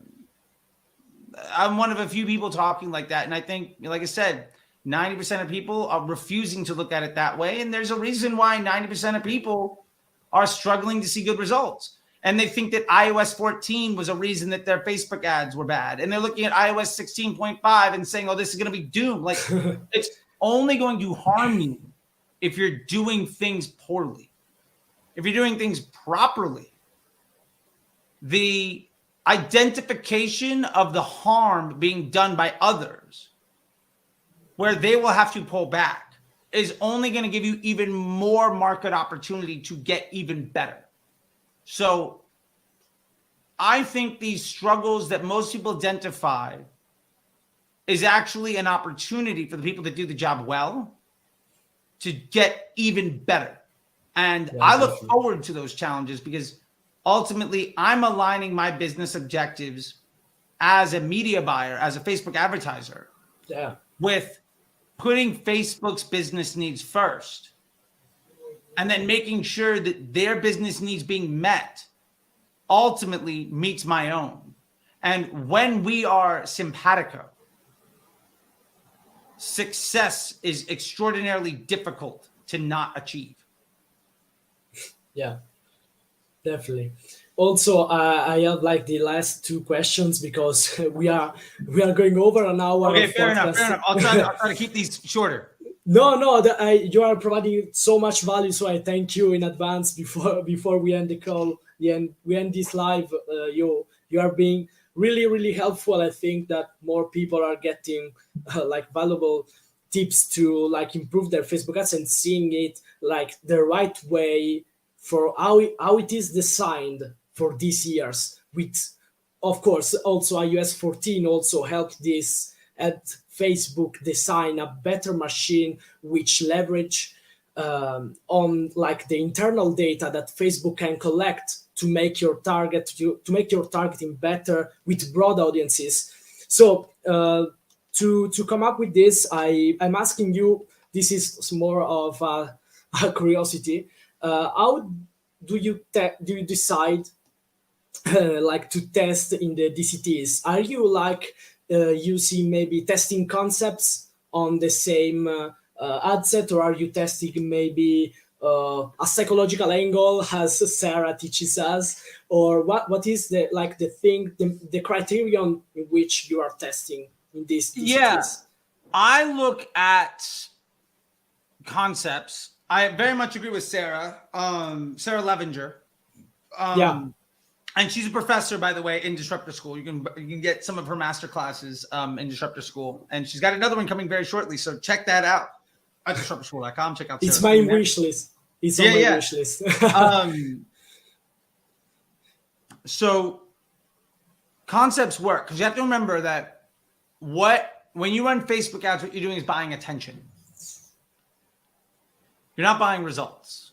one of a few people talking like that. And I think, like I said, 90% of people are refusing to look at it that way. And there's a reason why 90% of people are struggling to see good results. And they think that iOS 14 was a reason that their Facebook ads were bad. And they're looking at iOS 16.5 and saying, oh, this is going to be doomed. Like, it's only going to harm you if you're doing things poorly. If you're doing things properly, the identification of the harm being done by others, where they will have to pull back, is only going to give you even more market opportunity to get even better. So I think these struggles that most people identify is actually an opportunity for the people that do the job well to get even better. And Yeah, I look definitely. forward to those challenges because ultimately I'm aligning my business objectives as a media buyer, as a Facebook advertiser, Yeah, with putting Facebook's business needs first and then making sure that their business needs being met ultimately meets my own. And when we are simpatico, success is extraordinarily difficult to not achieve. yeah, definitely. Also, I have like the last two questions because we are going over an hour Okay, of fair enough. Fair podcast. enough. I'll try to keep these shorter. No, no, you are providing so much value, so I thank you in advance before we end the call. We end this live. You are being really really helpful. I think that more people are getting like valuable tips to like improve their Facebook ads and seeing it like the right way for how it is designed for these years. With of course also iOS 14 also helped this at Facebook design a better machine which leverage on like the internal data that Facebook can collect to make your targeting better with broad audiences. So to come up with this, I'm asking you. This is more of a curiosity. How do you decide like to test in the DCTs? Are you like using maybe testing concepts on the same ad set, or are you testing maybe a psychological angle as Sarah teaches us, or what is the like the thing the criterion in which you are testing in these Yeah, DCTs? I look at concepts. I very much agree with Sarah, Sarah Levinger. Yeah, And she's a professor, by the way, in Disruptor School. You can get some of her master classes in Disruptor School, and she's got another one coming very shortly. So check that out at disruptorschool.com. Check out it's Sarah's my thing there. wish list. It's on Yeah, my yeah. wish list. So concepts work because you have to remember that when you run Facebook ads, what you're doing is buying attention. You're not buying results.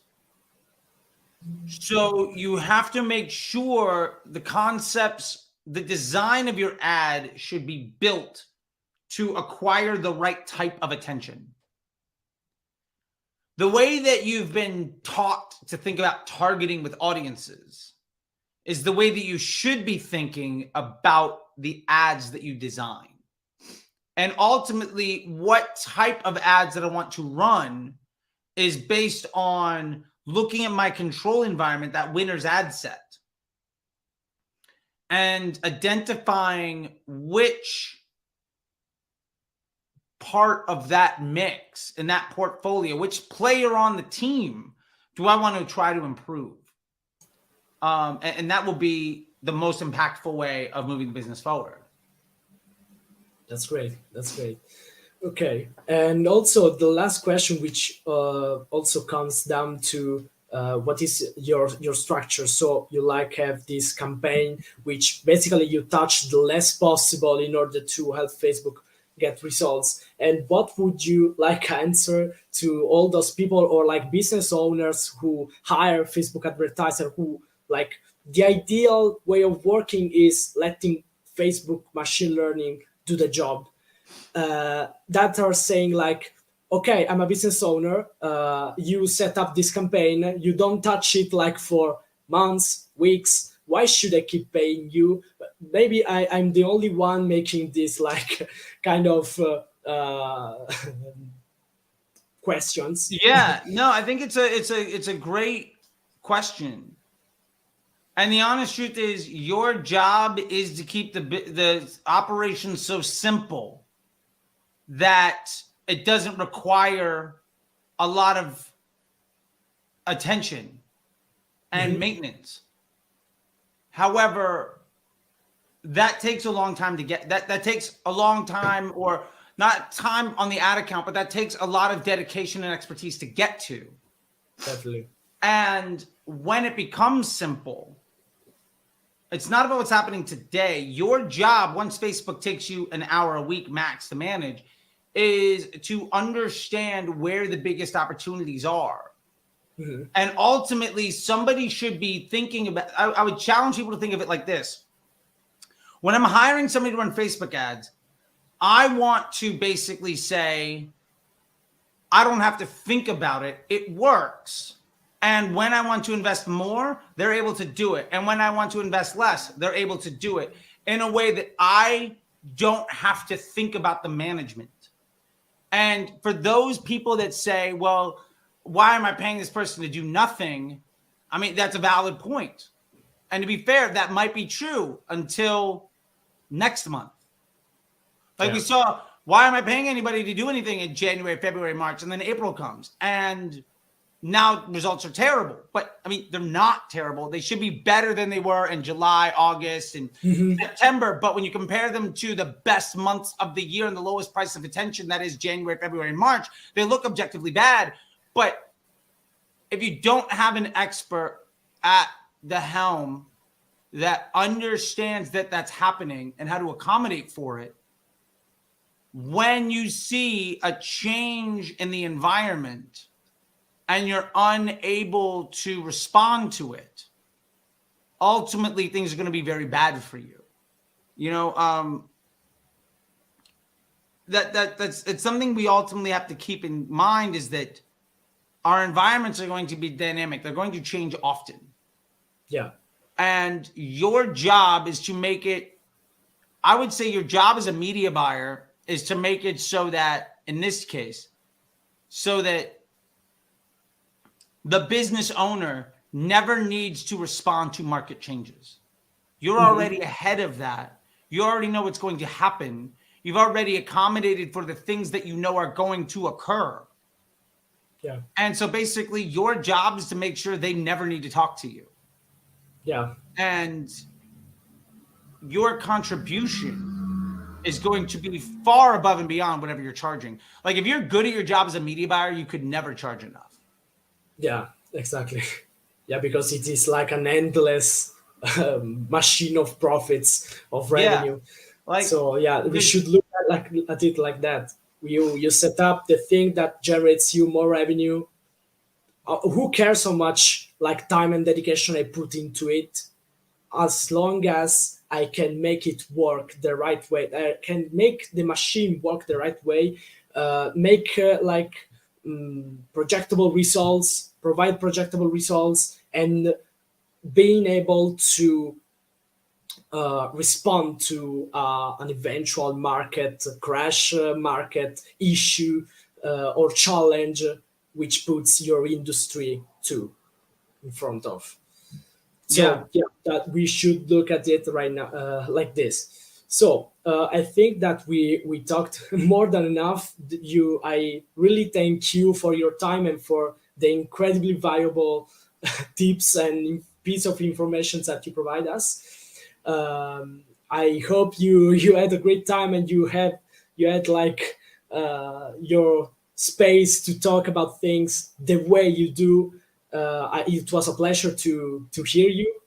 So you have to make sure the concepts, the design of your ad should be built to acquire the right type of attention. The way that you've been taught to think about targeting with audiences is the way that you should be thinking about the ads that you design. And ultimately, what type of ads that I want to run is based on looking at my control environment, that winner's ad set, and identifying which part of that mix in that portfolio, which player on the team do I want to try to improve? And that will be the most impactful way of moving the business forward. That's great. That's great. Okay, and also the last question, which also comes down to what is your structure. So you like have this campaign, which basically you touch the less possible in order to help Facebook get results. And what would you like answer to all those people or like business owners who hire Facebook advertiser who like the ideal way of working is letting Facebook machine learning do the job, that are saying like, okay, I'm a business owner, you set up this campaign, you don't touch it like for months, weeks, why should I keep paying you? Maybe I'm the only one making this like kind of questions. Yeah, no, I think it's a great question. And the honest truth is, your job is to keep the operation so simple that it doesn't require a lot of attention and maintenance. However, that takes a long time to get that takes a long time, or not time on the ad account, but that takes a lot of dedication and expertise to get to. Definitely. And when it becomes simple, it's not about what's happening today. Your job, once Facebook takes you an hour a week max to manage, is to understand where the biggest opportunities are. Mm-hmm. And ultimately, somebody should be thinking about, I would challenge people to think of it like this. When I'm hiring somebody to run Facebook ads, I want to basically say, I don't have to think about it. It works. And when I want to invest more, they're able to do it. And when I want to invest less, they're able to do it in a way that I don't have to think about the management. And for those people that say, well, why am I paying this person to do nothing? I mean, that's a valid point. And to be fair, that might be true until next month. Like we saw, why am I paying anybody to do anything in January, February, March, and then April comes? And now results are terrible. But I mean, they're not terrible. They should be better than they were in July, August, and September. But when you compare them to the best months of the year and the lowest price of attention, that is January, February, and March, they look objectively bad. But if you don't have an expert at the helm that understands that that's happening and how to accommodate for it, when you see a change in the environment and you're unable to respond to it, ultimately things are going to be very bad for you. You know, that's it's something we ultimately have to keep in mind, is that our environments are going to be dynamic. They're going to change often. Yeah. And your job is to make it, I would say your job as a media buyer is to make it so that, in this case, so that the business owner never needs to respond to market changes. You're already ahead of that. You already know what's going to happen. You've already accommodated for the things that you know are going to occur. Yeah. And so basically your job is to make sure they never need to talk to you. Yeah. And your contribution is going to be far above and beyond whatever you're charging. Like, if you're good at your job as a media buyer, you could never charge enough. Yeah, exactly. Yeah, because it is like an endless machine of profits, of revenue. Like, so yeah, we should look at it like that. You set up the thing that generates you more revenue. Who cares how much like time and dedication I put into it? As long as I can make it work the right way, I can make the machine work the right way, make projectable results, provide projectable results, and being able to respond to an eventual market crash, market issue, or challenge which puts your industry too in front of. So yeah, that we should look at it right now like this. So I think that we talked more than enough. I really thank you for your time and for the incredibly valuable tips and piece of information that you provide us. I hope you had a great time and you had like your space to talk about things the way you do. It was a pleasure to hear you,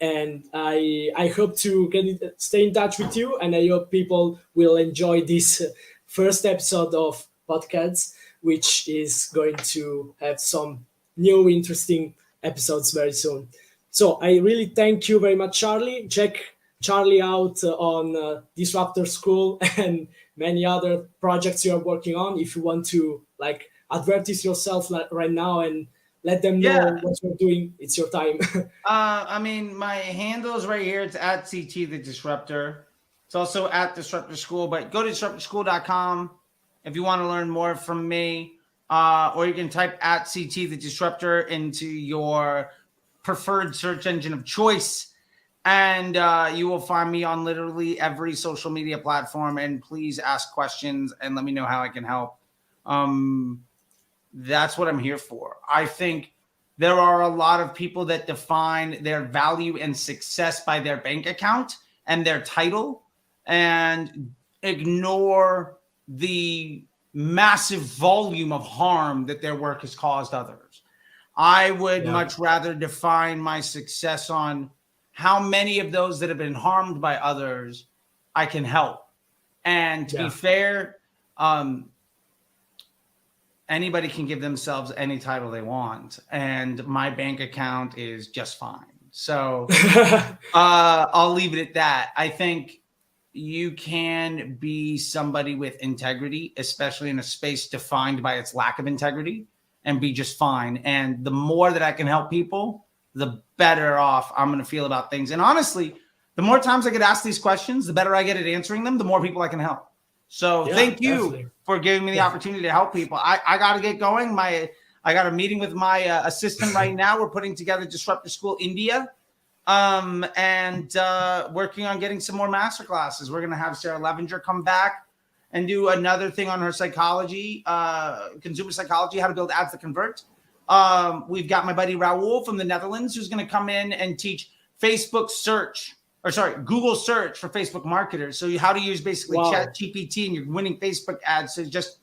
and I hope to stay in touch with you, and I hope people will enjoy this first episode of podcasts, which is going to have some new interesting episodes very soon. So I really thank you very much, Charlie. Check Charlie out on Disruptor School and many other projects you are working on. If you want to like advertise yourself right now and let them know what you're doing, it's your time. I mean, my handle is right here. It's at CT the Disruptor. It's also at Disruptor School, but go to disruptorschool.com if you want to learn more from me. Or you can type at CT the Disruptor into your preferred search engine of choice, and you will find me on literally every social media platform. And please ask questions and let me know how I can help. That's what I'm here for. I think There are a lot of people that define their value and success by their bank account and their title and ignore the massive volume of harm that their work has caused others. I would much rather define my success on how many of those that have been harmed by others I can help. And to be fair, anybody can give themselves any title they want, and my bank account is just fine. So I'll leave it at that. I think you can be somebody with integrity, especially in a space defined by its lack of integrity, and be just fine. And the more that I can help people, the better off I'm going to feel about things. And honestly, the more times I get asked these questions, the better I get at answering them, the more people I can help. So thank you for giving me the opportunity to help people. I got to get going. I got a meeting with my assistant right now. We're putting together Disruptor School India, and working on getting some more master classes. We're going to have Sarah Levenger come back and do another thing on her psychology, consumer psychology, how to build ads that convert. We've got my buddy Raul from the Netherlands who's going to come in and teach Google search for Facebook marketers. So how to use basically ChatGPT and you're winning Facebook ads. So just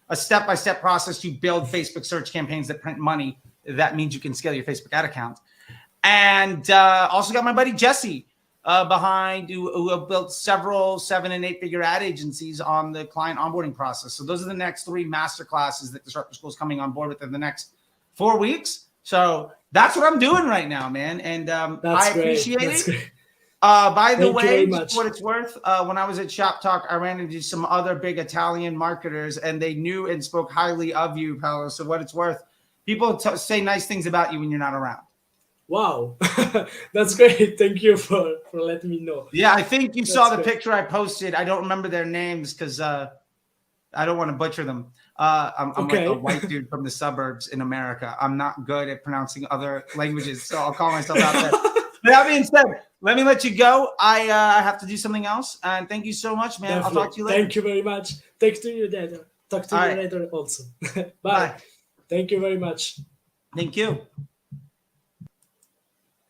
a step-by-step process to build Facebook search campaigns that print money. That means you can scale your Facebook ad account. And also got my buddy Jesse behind who have built several 7- and 8-figure ad agencies on the client onboarding process. So those are the next 3 master classes that Disruptor School is coming on board within the next 4 weeks. So that's what I'm doing right now, man. And I appreciate it. Great. By the way, for what it's worth, when I was at Shop Talk, I ran into some other big Italian marketers, and they knew and spoke highly of you, Paolo. So what it's worth, people say nice things about you when you're not around. Wow, that's great. Thank you for letting me know. Yeah, I think you saw the picture I posted. I don't remember their names because I don't want to butcher them. I'm like a white dude from the suburbs in America. I'm not good at pronouncing other languages, so I'll call myself out there. That being said, let me let you go. I have to do something else. And thank you so much, man. Definitely. I'll talk to you later. Thank you very much. Talk to you later also. Bye. Thank you very much. Thank you.